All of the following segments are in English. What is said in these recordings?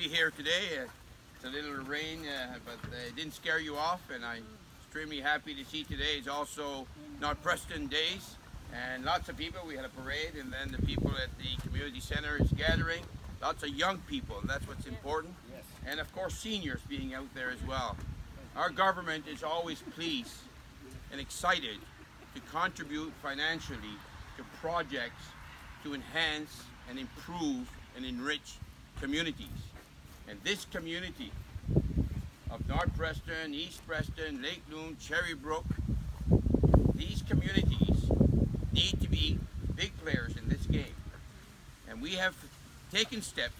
here today. It's a little rain, but it didn't scare you off, and I'm extremely happy to see today is also not Preston Days, and lots of people. We had a parade, and then the people at the community center is gathering. Lots of young people, and that's what's important. And of course, seniors being out there as well. Our government is always pleased and excited to contribute financially to projects to enhance and improve and enrich communities. And this community of North Preston, East Preston, Lake Loon, Cherrybrook, these communities need to be big players in this game. And we have taken steps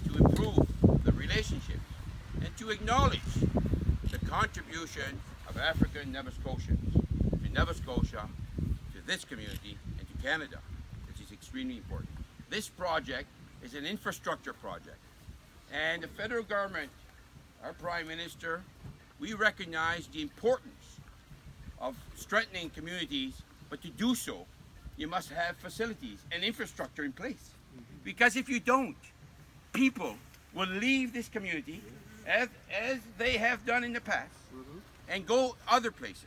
to improve the relationships and to acknowledge the contribution of African Nova Scotians to Nova Scotia, to this community, and to Canada, which is extremely important. This project is an infrastructure project. And the federal government, our Prime Minister, we recognize the importance of strengthening communities, but to do so, you must have facilities and infrastructure in place. Because if you don't, people will leave this community as they have done in the past and go other places.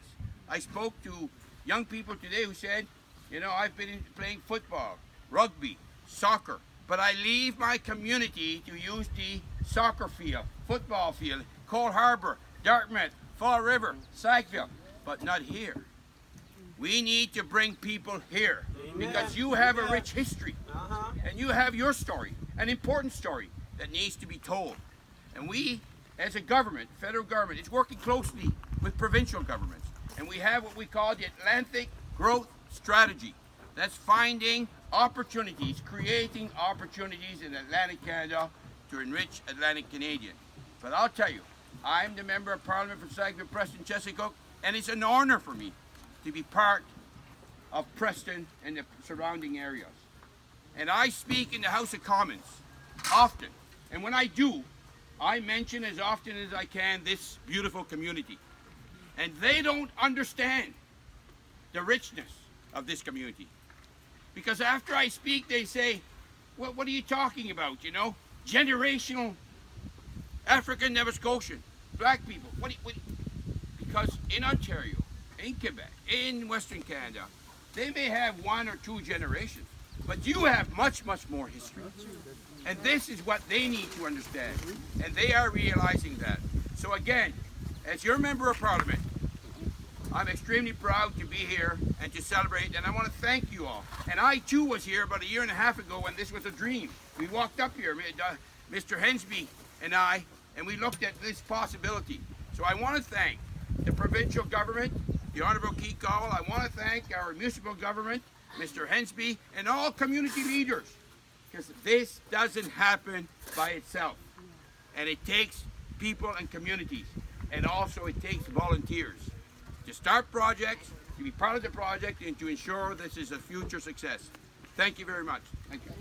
I spoke to young people today who said, you know, I've been playing football, rugby, soccer, but I leave my community to use the soccer field, football field, Cole Harbour, Dartmouth, Fall River, Sackville, but not here. We need to bring people here because you have a rich history and you have your story, an important story that needs to be told. And we, as a government, federal government, is working closely with provincial governments. And we have what we call the Atlantic Growth Strategy. That's finding opportunities, creating opportunities in Atlantic Canada to enrich Atlantic Canadians. But I'll tell you, I'm the Member of Parliament for Sackville, Preston, Chesapeake, and it's an honor for me to be part of Preston and the surrounding areas. And I speak in the House of Commons often. And when I do, I mention as often as I can this beautiful community. And they don't understand the richness of this community. Because after I speak, they say, well, what are you talking about, you know? Generational African Nova Scotian, black people. Because in Ontario, in Quebec, in Western Canada, they may have 1 or 2 generations, but you have much, much more history. And this is what they need to understand. And they are realizing that. So again, as your Member of Parliament, I'm extremely proud to be here and to celebrate, and I want to thank you all. And I too was here about 1.5 years ago when this was a dream. We walked up here, Mr. Hensby and I, and we looked at this possibility. So I want to thank the provincial government, the Honourable Keith Cowell. I want to thank our municipal government, Mr. Hensby, and all community leaders, because this doesn't happen by itself. And it takes people and communities, and also it takes volunteers to start projects, to be part of the project, and to ensure this is a future success. Thank you very much. Thank you.